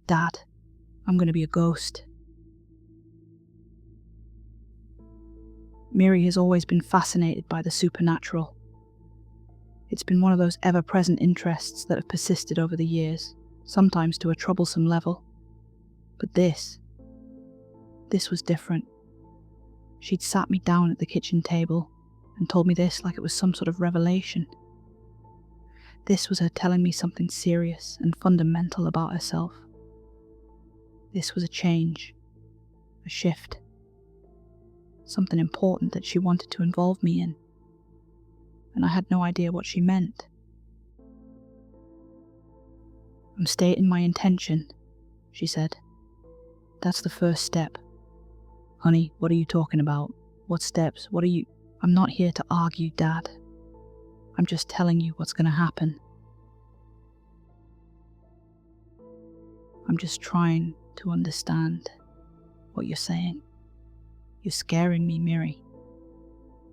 Dad, I'm going to be a ghost. Miri has always been fascinated by the supernatural. It's been one of those ever-present interests that have persisted over the years, sometimes to a troublesome level. But this was different. She'd sat me down at the kitchen table and told me this like it was some sort of revelation. This was her telling me something serious and fundamental about herself. This was a change, a shift, something important that she wanted to involve me in, and I had no idea what she meant. I'm stating my intention, she said. That's the first step. Honey, what are you talking about? What steps? I'm not here to argue, Dad. I'm just telling you what's going to happen. I'm just trying to understand what you're saying. You're scaring me, Miri.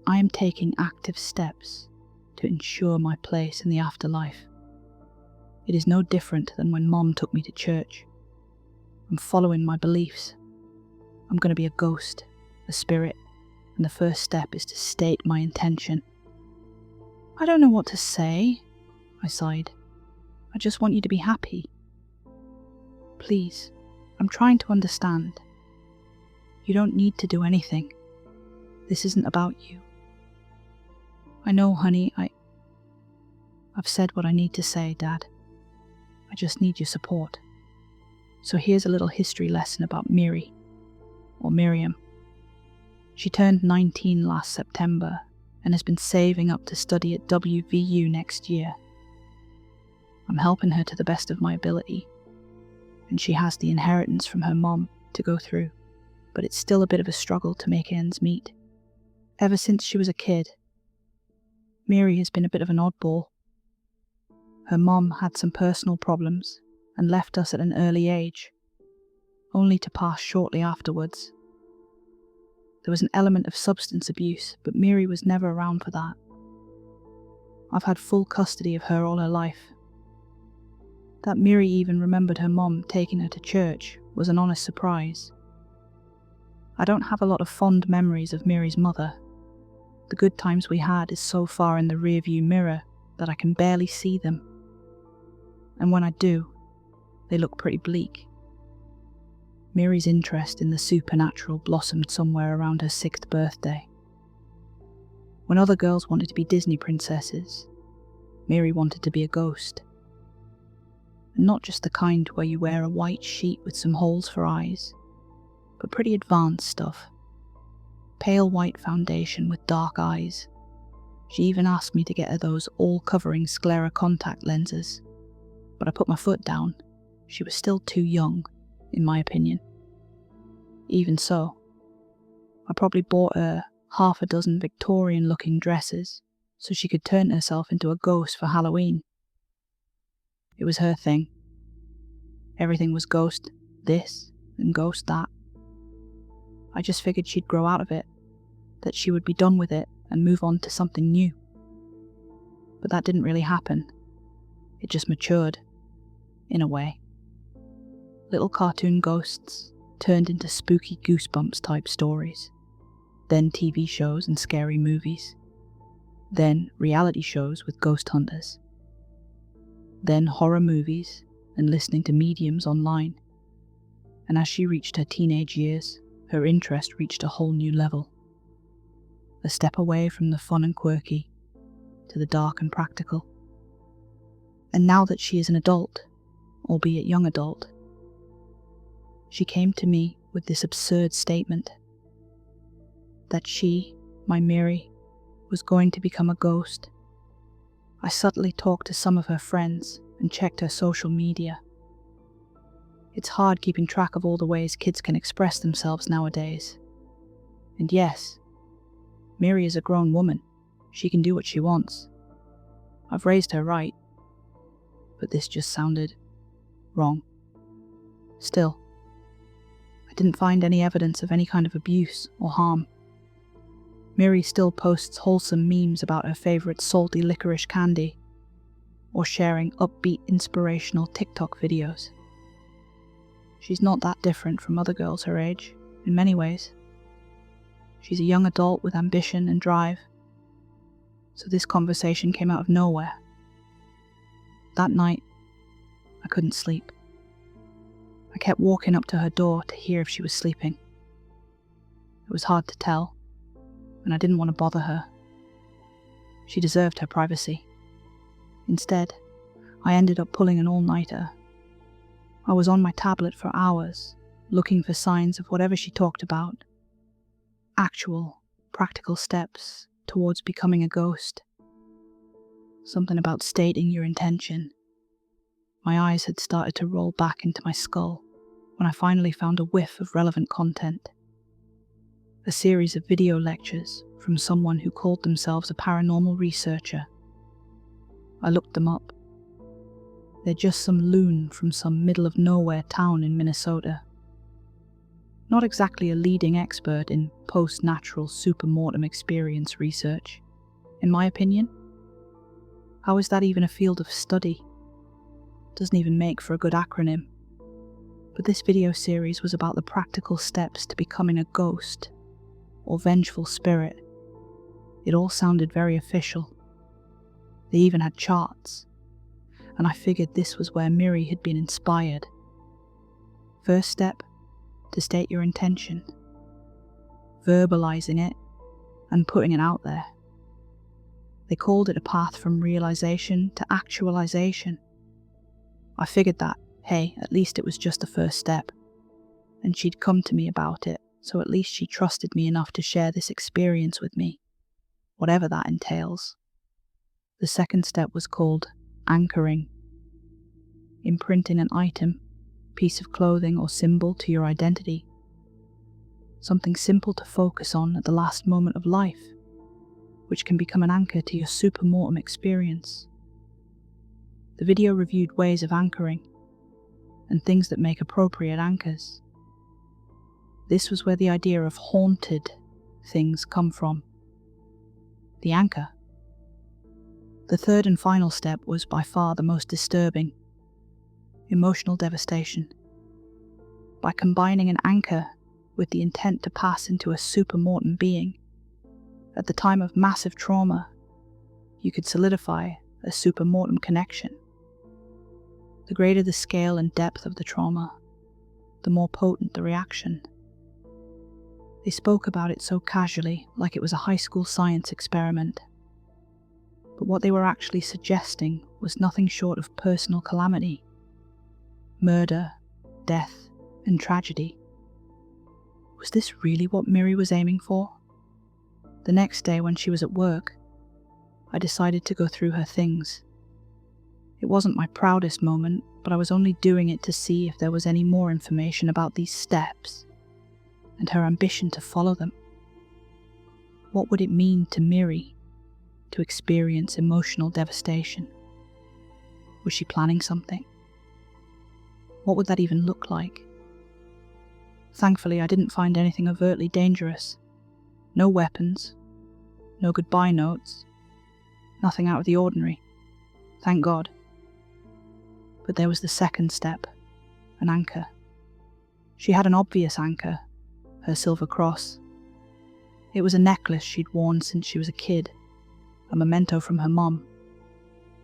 I am taking active steps to ensure my place in the afterlife. It is no different than when Mom took me to church. I'm following my beliefs. I'm going to be a ghost, a spirit, and the first step is to state my intention. I don't know what to say, I sighed. I just want you to be happy. Please, I'm trying to understand. You don't need to do anything. This isn't about you. I know, honey, I've said what I need to say, Dad. I just need your support. So here's a little history lesson about Miri, or Miriam. She turned 19 last September and has been saving up to study at WVU next year. I'm helping her to the best of my ability, and she has the inheritance from her mom to go through, but it's still a bit of a struggle to make ends meet. Ever since she was a kid, Miri has been a bit of an oddball. Her mom had some personal problems and left us at an early age, only to pass shortly afterwards. There was an element of substance abuse, but Miri was never around for that. I've had full custody of her all her life. That Miri even remembered her mom taking her to church was an honest surprise. I don't have a lot of fond memories of Miri's mother. The good times we had is so far in the rearview mirror that I can barely see them. And when I do, they look pretty bleak. Miri's interest in the supernatural blossomed somewhere around her 6th birthday. When other girls wanted to be Disney princesses, Miri wanted to be a ghost. And not just the kind where you wear a white sheet with some holes for eyes, but pretty advanced stuff. Pale white foundation with dark eyes. She even asked me to get her those all-covering sclera contact lenses, but I put my foot down. She was still too young, in my opinion. Even so, I probably bought her half a dozen Victorian-looking dresses so she could turn herself into a ghost for Halloween. It was her thing. Everything was ghost this and ghost that. I just figured she'd grow out of it, that she would be done with it and move on to something new. But that didn't really happen. It just matured, in a way. Little cartoon ghosts turned into spooky Goosebumps type stories, then TV shows and scary movies, then reality shows with ghost hunters, then horror movies and listening to mediums online. And as she reached her teenage years, her interest reached a whole new level. A step away from the fun and quirky to the dark and practical. And now that she is an adult, albeit young adult, she came to me with this absurd statement that she, my Miri, was going to become a ghost. I subtly talked to some of her friends and checked her social media. It's hard keeping track of all the ways kids can express themselves nowadays. And yes, Miri is a grown woman. She can do what she wants. I've raised her right. But this just sounded wrong. Still, I didn't find any evidence of any kind of abuse or harm. Miri still posts wholesome memes about her favourite salty licorice candy, or sharing upbeat inspirational TikTok videos. She's not that different from other girls her age, in many ways. She's a young adult with ambition and drive. So this conversation came out of nowhere. That night, I couldn't sleep. I kept walking up to her door to hear if she was sleeping. It was hard to tell, and I didn't want to bother her. She deserved her privacy. Instead, I ended up pulling an all-nighter. I was on my tablet for hours, looking for signs of whatever she talked about. Actual, practical steps towards becoming a ghost. Something about stating your intention. My eyes had started to roll back into my skull when I finally found a whiff of relevant content. A series of video lectures from someone who called themselves a paranormal researcher. I looked them up. They're just some loon from some middle-of-nowhere town in Minnesota. Not exactly a leading expert in post-natural supermortem experience research, in my opinion. How is that even a field of study? Doesn't even make for a good acronym. But this video series was about the practical steps to becoming a ghost, or vengeful spirit. It all sounded very official. They even had charts, and I figured this was where Miri had been inspired. First step, to state your intention. Verbalizing it, and putting it out there. They called it a path from realization to actualization. I figured that, hey, at least it was just the first step, and she'd come to me about it, so at least she trusted me enough to share this experience with me, whatever that entails. The second step was called anchoring. Imprinting an item, piece of clothing or symbol to your identity. Something simple to focus on at the last moment of life, which can become an anchor to your supermortem experience. The video reviewed ways of anchoring, and things that make appropriate anchors. This was where the idea of haunted things come from. The anchor. The third and final step was by far the most disturbing. Emotional devastation. By combining an anchor with the intent to pass into a supermortem being, at the time of massive trauma, you could solidify a supermortem connection. The greater the scale and depth of the trauma, the more potent the reaction. They spoke about it so casually, like it was a high school science experiment. But what they were actually suggesting was nothing short of personal calamity. Murder, death, and tragedy. Was this really what Miri was aiming for? The next day when she was at work, I decided to go through her things. It wasn't my proudest moment, but I was only doing it to see if there was any more information about these steps, and her ambition to follow them. What would it mean to Miri to experience emotional devastation? Was she planning something? What would that even look like? Thankfully, I didn't find anything overtly dangerous. No weapons, no goodbye notes, nothing out of the ordinary. Thank God. But there was the second step, an anchor. She had an obvious anchor, her silver cross. It was a necklace she'd worn since she was a kid, a memento from her mom.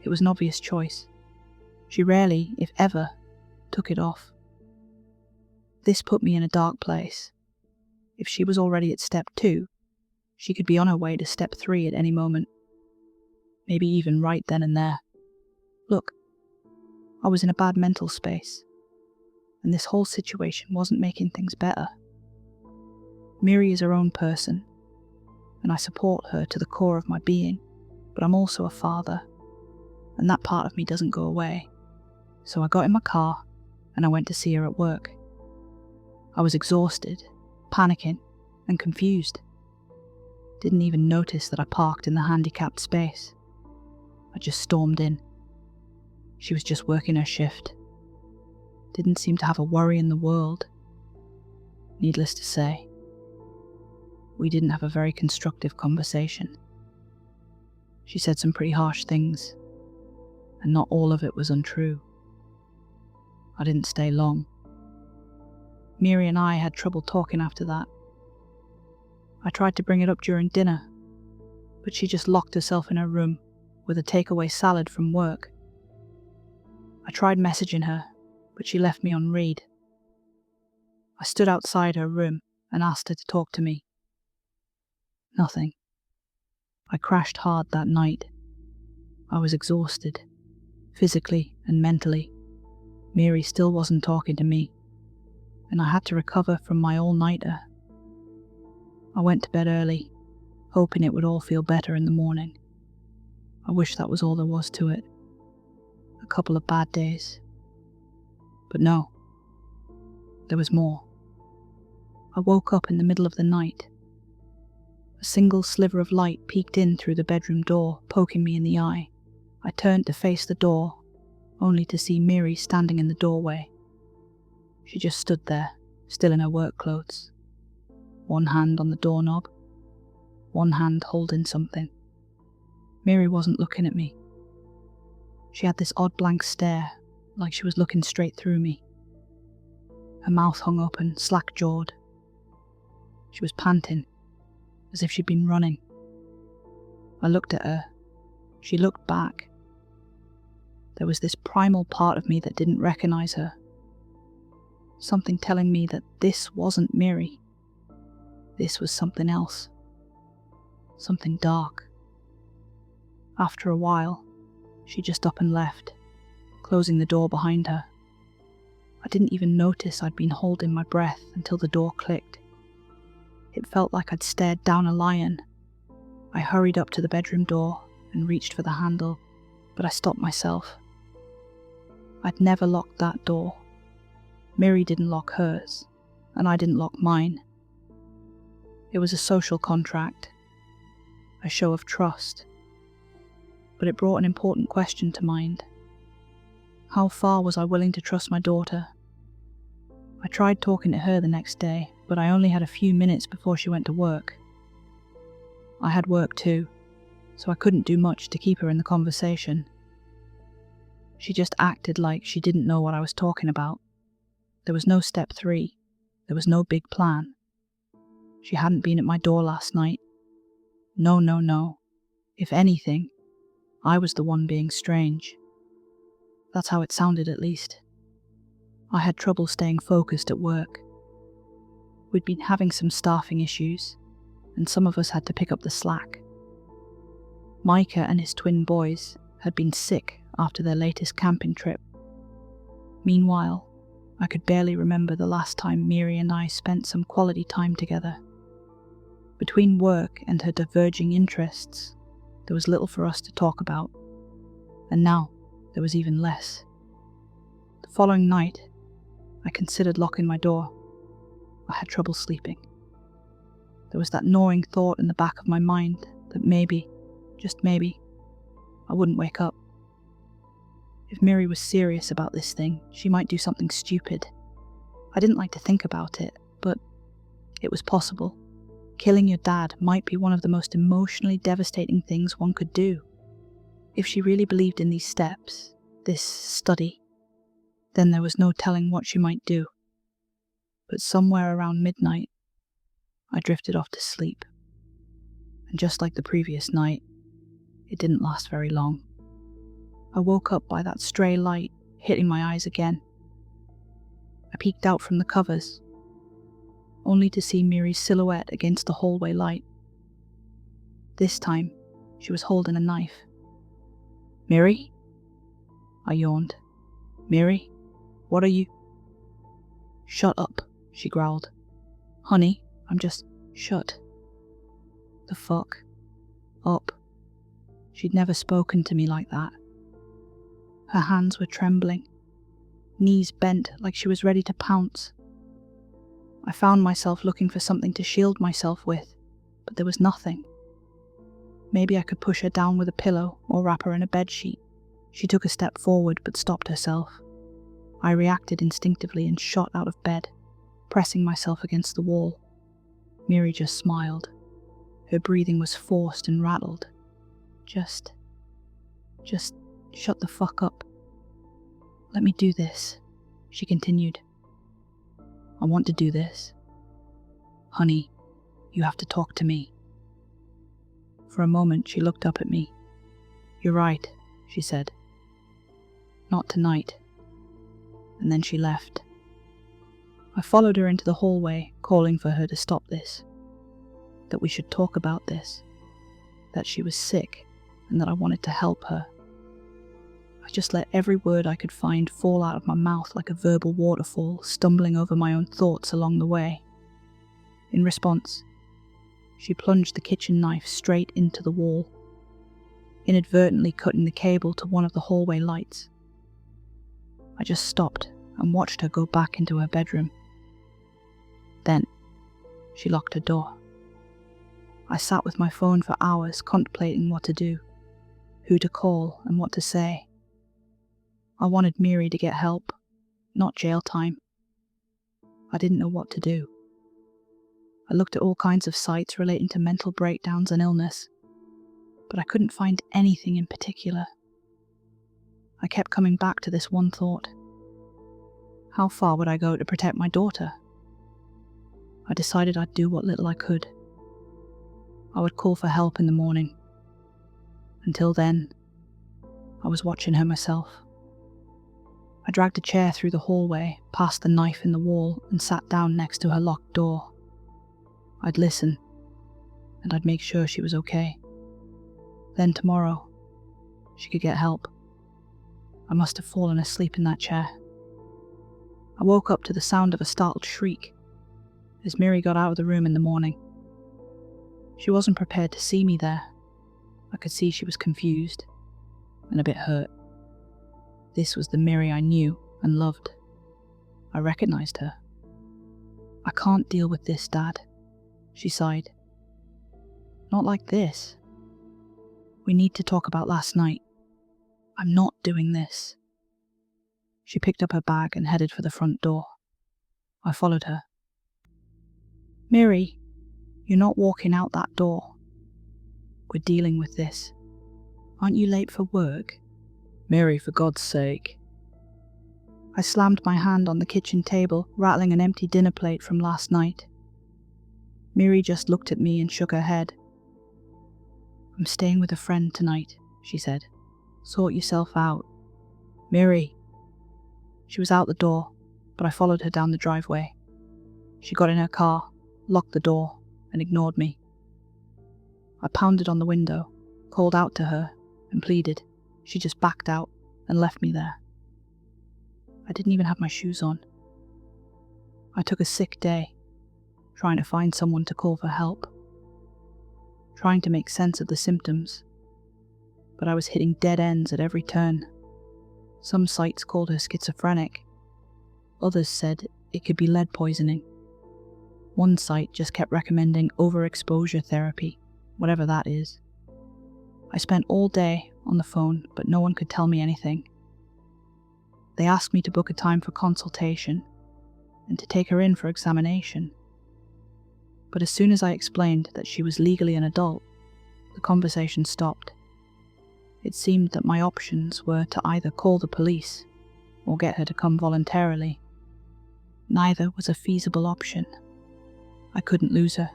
It was an obvious choice. She rarely, if ever, took it off. This put me in a dark place. If she was already at step 2, she could be on her way to step 3 at any moment. Maybe even right then and there. Look, I was in a bad mental space, and this whole situation wasn't making things better. Miri is her own person, and I support her to the core of my being, but I'm also a father, and that part of me doesn't go away. So I got in my car, and I went to see her at work. I was exhausted, panicking, and confused. Didn't even notice that I parked in the handicapped space. I just stormed in. She was just working her shift. Didn't seem to have a worry in the world. Needless to say, we didn't have a very constructive conversation. She said some pretty harsh things, and not all of it was untrue. I didn't stay long. Miri and I had trouble talking after that. I tried to bring it up during dinner, but she just locked herself in her room with a takeaway salad from work. I tried messaging her, but she left me on read. I stood outside her room and asked her to talk to me. Nothing. I crashed hard that night. I was exhausted, physically and mentally. Miri still wasn't talking to me, and I had to recover from my all-nighter. I went to bed early, hoping it would all feel better in the morning. I wish that was all there was to it. A couple of bad days. But no, there was more. I woke up in the middle of the night. A single sliver of light peeked in through the bedroom door, poking me in the eye. I turned to face the door, only to see Miri standing in the doorway. She just stood there, still in her work clothes. One hand on the doorknob, one hand holding something. Miri wasn't looking at me. She had this odd blank stare, like she was looking straight through me. Her mouth hung open, slack-jawed. She was panting, as if she'd been running. I looked at her. She looked back. There was this primal part of me that didn't recognize her. Something telling me that this wasn't Miri. This was something else. Something dark. After a while, she just up and left, closing the door behind her. I didn't even notice I'd been holding my breath until the door clicked. It felt like I'd stared down a lion. I hurried up to the bedroom door and reached for the handle, but I stopped myself. I'd never locked that door. Miri didn't lock hers, and I didn't lock mine. It was a social contract, a show of trust, but it brought an important question to mind. How far was I willing to trust my daughter? I tried talking to her the next day, but I only had a few minutes before she went to work. I had work too, so I couldn't do much to keep her in the conversation. She just acted like she didn't know what I was talking about. There was no step 3. There was no big plan. She hadn't been at my door last night. No. If anything, I was the one being strange. That's how it sounded, at least. I had trouble staying focused at work. We'd been having some staffing issues, and some of us had to pick up the slack. Micah and his twin boys had been sick after their latest camping trip. Meanwhile, I could barely remember the last time Miri and I spent some quality time together. Between work and her diverging interests, there was little for us to talk about, and now there was even less. The following night, I considered locking my door. I had trouble sleeping. There was that gnawing thought in the back of my mind that maybe, just maybe, I wouldn't wake up. If Miri was serious about this thing, she might do something stupid. I didn't like to think about it, but it was possible. Killing your dad might be one of the most emotionally devastating things one could do. If she really believed in these steps, this study, then there was no telling what she might do. But somewhere around midnight, I drifted off to sleep. And just like the previous night, it didn't last very long. I woke up by that stray light hitting my eyes again. I peeked out from the covers, only to see Miri's silhouette against the hallway light. This time, she was holding a knife. "Miri?" I yawned. "Miri, what are you—" "Shut up," she growled. "Honey, I'm just—" "Shut the fuck up." She'd never spoken to me like that. Her hands were trembling, knees bent like she was ready to pounce. I found myself looking for something to shield myself with, but there was nothing. Maybe I could push her down with a pillow or wrap her in a bedsheet. She took a step forward but stopped herself. I reacted instinctively and shot out of bed, pressing myself against the wall. Miri just smiled. Her breathing was forced and rattled. Just shut the fuck up. Let me do this, she continued. I want to do this. Honey, you have to talk to me. For a moment, she looked up at me. You're right, she said. Not tonight. And then she left. I followed her into the hallway, calling for her to stop this. That we should talk about this. That she was sick, and that I wanted to help her. I just let every word I could find fall out of my mouth like a verbal waterfall, stumbling over my own thoughts along the way. In response, she plunged the kitchen knife straight into the wall, inadvertently cutting the cable to one of the hallway lights. I just stopped and watched her go back into her bedroom. Then, she locked her door. I sat with my phone for hours contemplating what to do, who to call and what to say. I wanted Miri to get help, not jail time. I didn't know what to do. I looked at all kinds of sites relating to mental breakdowns and illness, but I couldn't find anything in particular. I kept coming back to this one thought. How far would I go to protect my daughter? I decided I'd do what little I could. I would call for help in the morning. Until then, I was watching her myself. I dragged a chair through the hallway, past the knife in the wall, and sat down next to her locked door. I'd listen, and I'd make sure she was okay. Then tomorrow, she could get help. I must have fallen asleep in that chair. I woke up to the sound of a startled shriek as Miri got out of the room in the morning. She wasn't prepared to see me there. I could see she was confused and a bit hurt. This was the Miri I knew and loved. I recognized her. I can't deal with this, Dad, she sighed. Not like this. We need to talk about last night. I'm not doing this. She picked up her bag and headed for the front door. I followed her. Miri, you're not walking out that door. We're dealing with this. Aren't you late for work? Miri, for God's sake. I slammed my hand on the kitchen table, rattling an empty dinner plate from last night. Miri just looked at me and shook her head. I'm staying with a friend tonight, she said. Sort yourself out. Miri. She was out the door, but I followed her down the driveway. She got in her car, locked the door, and ignored me. I pounded on the window, called out to her, and pleaded. She just backed out and left me there. I didn't even have my shoes on. I took a sick day, trying to find someone to call for help, trying to make sense of the symptoms, but I was hitting dead ends at every turn. Some sites called her schizophrenic. Others said it could be lead poisoning. One site just kept recommending overexposure therapy, whatever that is. I spent all day on the phone, but no one could tell me anything. They asked me to book a time for consultation and to take her in for examination. But as soon as I explained that she was legally an adult, the conversation stopped. It seemed that my options were to either call the police or get her to come voluntarily. Neither was a feasible option. I couldn't lose her.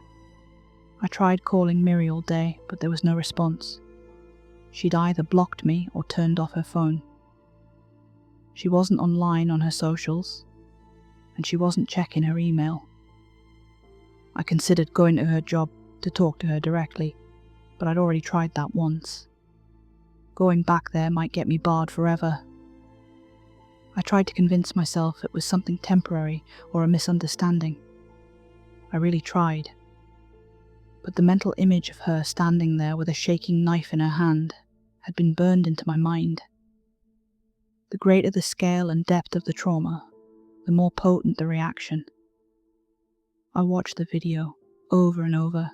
I tried calling Miri all day, but there was no response. She'd either blocked me or turned off her phone. She wasn't online on her socials, and she wasn't checking her email. I considered going to her job to talk to her directly, but I'd already tried that once. Going back there might get me barred forever. I tried to convince myself it was something temporary or a misunderstanding. I really tried. But the mental image of her standing there with a shaking knife in her hand had been burned into my mind. The greater the scale and depth of the trauma, the more potent the reaction. I watched the video over and over.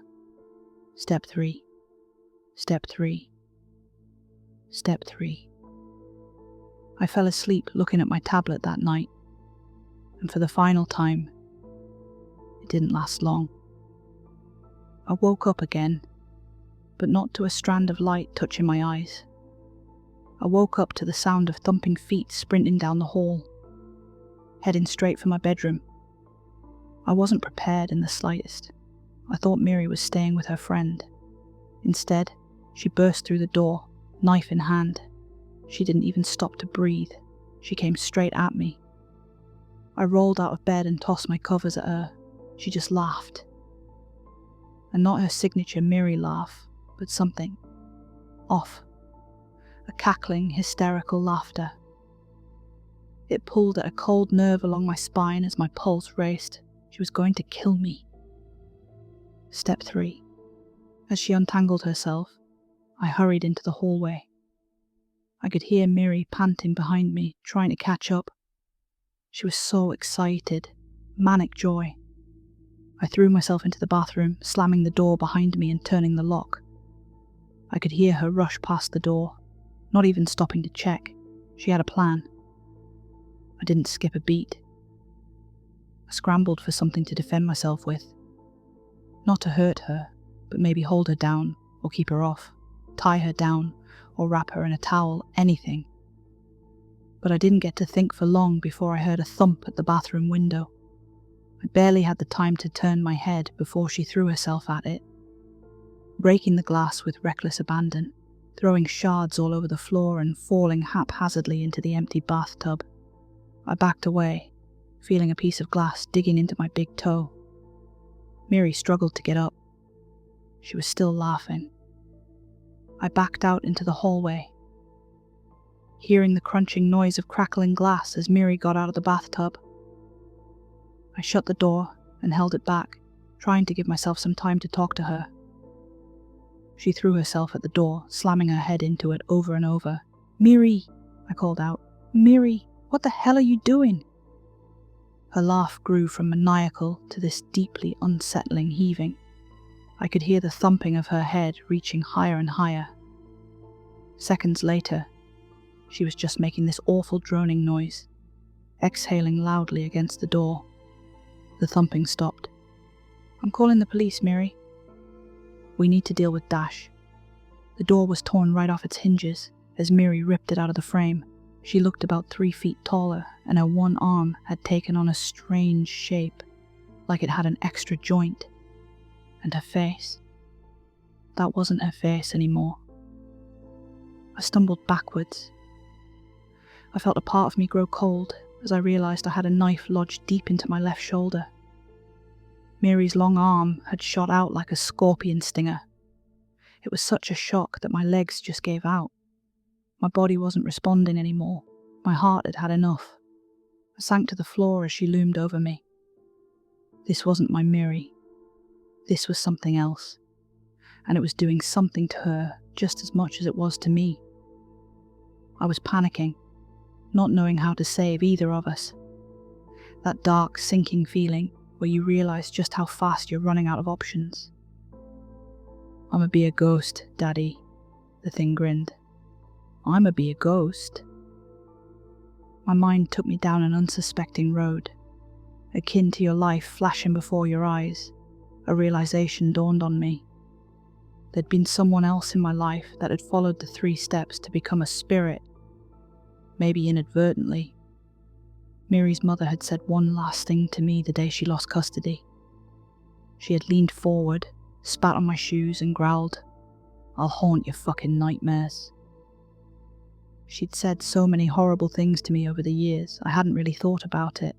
Step 3. Step 3. Step 3. I fell asleep looking at my tablet that night, and for the final time, it didn't last long. I woke up again, but not to a strand of light touching my eyes. I woke up to the sound of thumping feet sprinting down the hall, heading straight for my bedroom. I wasn't prepared in the slightest. I thought Miri was staying with her friend. Instead, she burst through the door, knife in hand. She didn't even stop to breathe. She came straight at me. I rolled out of bed and tossed my covers at her. She just laughed. And not her signature Miri laugh, but something off. A cackling, hysterical laughter. It pulled at a cold nerve along my spine as my pulse raced. She was going to kill me. Step 3. As she untangled herself, I hurried into the hallway. I could hear Miri panting behind me, trying to catch up. She was so excited, manic joy. I threw myself into the bathroom, slamming the door behind me and turning the lock. I could hear her rush past the door, not even stopping to check. She had a plan. I didn't skip a beat. I scrambled for something to defend myself with. Not to hurt her, but maybe hold her down or keep her off, tie her down or wrap her in a towel, anything. But I didn't get to think for long before I heard a thump at the bathroom window. I barely had the time to turn my head before she threw herself at it, breaking the glass with reckless abandon, throwing shards all over the floor and falling haphazardly into the empty bathtub. I backed away, feeling a piece of glass digging into my big toe. Miri struggled to get up. She was still laughing. I backed out into the hallway, hearing the crunching noise of crackling glass as Miri got out of the bathtub. I shut the door and held it back, trying to give myself some time to talk to her. She threw herself at the door, slamming her head into it over and over. "Miri," I called out. "Miri, what the hell are you doing?" Her laugh grew from maniacal to this deeply unsettling heaving. I could hear the thumping of her head reaching higher and higher. Seconds later, she was just making this awful droning noise, exhaling loudly against the door. The thumping stopped. "I'm calling the police, Miri. We need to deal with Dash." The door was torn right off its hinges as Miri ripped it out of the frame. She looked about 3 feet taller, and her one arm had taken on a strange shape, like it had an extra joint. And her face, that wasn't her face anymore. I stumbled backwards. I felt a part of me grow cold as I realised I had a knife lodged deep into my left shoulder. Miri's long arm had shot out like a scorpion stinger. It was such a shock that my legs just gave out. My body wasn't responding anymore. My heart had had enough. I sank to the floor as she loomed over me. This wasn't my Miri. This was something else, and it was doing something to her just as much as it was to me. I was panicking, not knowing how to save either of us. That dark, sinking feeling where you realise just how fast you're running out of options. "I'ma be a ghost, Daddy," the thing grinned. "I'ma be a ghost." My mind took me down an unsuspecting road, akin to your life flashing before your eyes. A realisation dawned on me. There'd been someone else in my life that had followed the 3 steps to become a spirit, maybe inadvertently. Miri's mother had said one last thing to me the day she lost custody. She had leaned forward, spat on my shoes and growled, "I'll haunt your fucking nightmares." She'd said so many horrible things to me over the years, I hadn't really thought about it.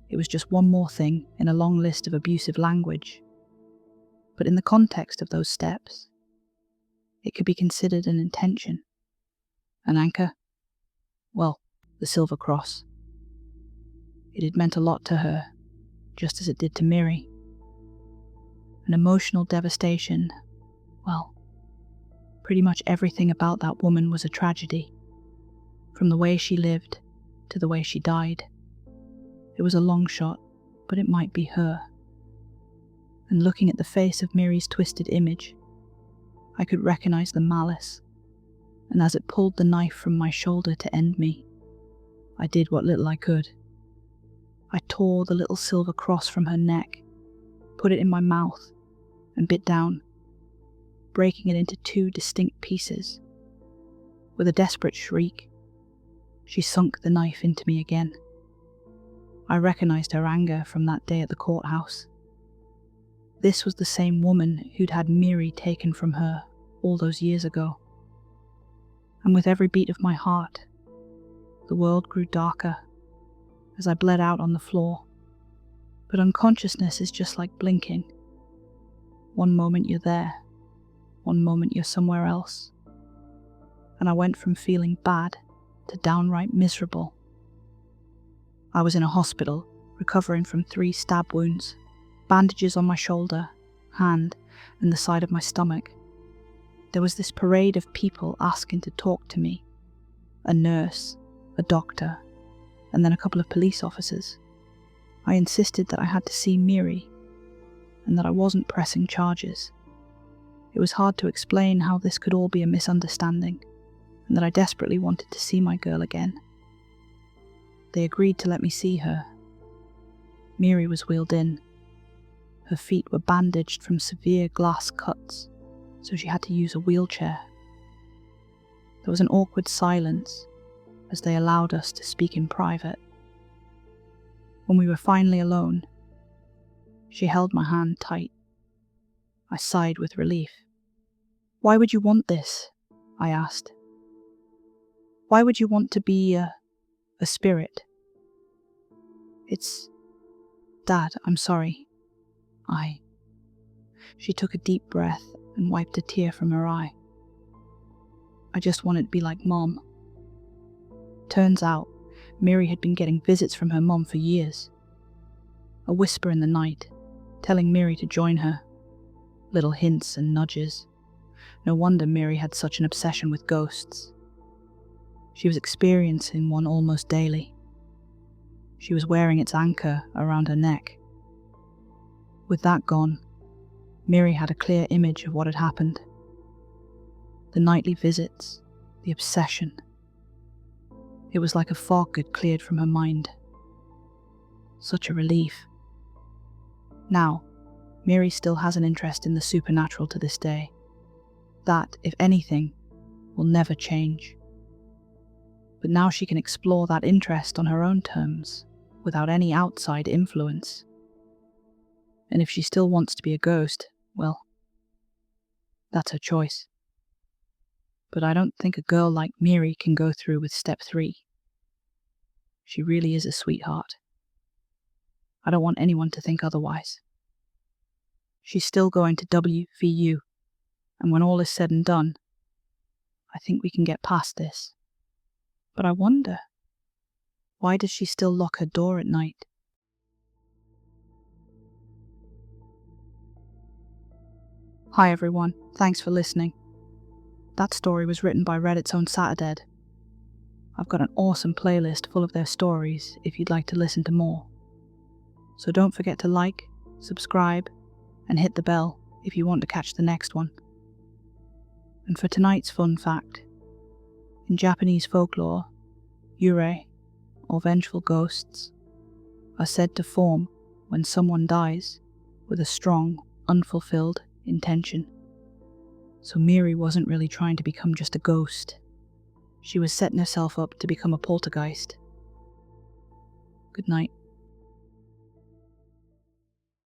It was just one more thing in a long list of abusive language. But in the context of those steps, it could be considered an intention. An anchor? Well, the silver cross. It had meant a lot to her, just as it did to Miri. An emotional devastation. Well, pretty much everything about that woman was a tragedy. From the way she lived to the way she died. It was a long shot, but it might be her. And looking at the face of Miri's twisted image, I could recognise the malice, and as it pulled the knife from my shoulder to end me, I did what little I could. I tore the little silver cross from her neck, put it in my mouth, and bit down, breaking it into 2 distinct pieces. With a desperate shriek, she sunk the knife into me again. I recognized her anger from that day at the courthouse. This was the same woman who'd had Miri taken from her all those years ago. And with every beat of my heart, the world grew darker as I bled out on the floor. But unconsciousness is just like blinking. One moment you're there, one moment you're somewhere else. And I went from feeling bad to downright miserable. I was in a hospital, recovering from 3 stab wounds, bandages on my shoulder, hand, and the side of my stomach. There was this parade of people asking to talk to me. A nurse, a doctor, and then a couple of police officers. I insisted that I had to see Miri, and that I wasn't pressing charges. It was hard to explain how this could all be a misunderstanding, and that I desperately wanted to see my girl again. They agreed to let me see her. Miri was wheeled in. Her feet were bandaged from severe glass cuts, so she had to use a wheelchair. There was an awkward silence as they allowed us to speak in private. When we were finally alone, she held my hand tight. I sighed with relief. "Why would you want this?" I asked. "Why would you want to be a spirit?" "It's... Dad, I'm sorry. She took a deep breath and wiped a tear from her eye. "I just wanted to be like Mom." Turns out, Miri had been getting visits from her mom for years. A whisper in the night, telling Miri to join her. Little hints and nudges. No wonder Miri had such an obsession with ghosts. She was experiencing one almost daily. She was wearing its anchor around her neck. With that gone, Miri had a clear image of what had happened. The nightly visits, the obsession. It was like a fog had cleared from her mind. Such a relief. Now, Miri still has an interest in the supernatural to this day. That, if anything, will never change. But now she can explore that interest on her own terms, without any outside influence. And if she still wants to be a ghost, well, that's her choice. But I don't think a girl like Miri can go through with step 3. She really is a sweetheart. I don't want anyone to think otherwise. She's still going to WVU, and when all is said and done, I think we can get past this. But I wonder, why does she still lock her door at night? Hi everyone, thanks for listening. That story was written by Reddit's own saturdead. I've got an awesome playlist full of their stories if you'd like to listen to more. So don't forget to like, subscribe, and hit the bell if you want to catch the next one. And for tonight's fun fact, in Japanese folklore, yurei, or vengeful ghosts, are said to form when someone dies with a strong, unfulfilled intention. So Miri wasn't really trying to become just a ghost. She was setting herself up to become a poltergeist. Good night.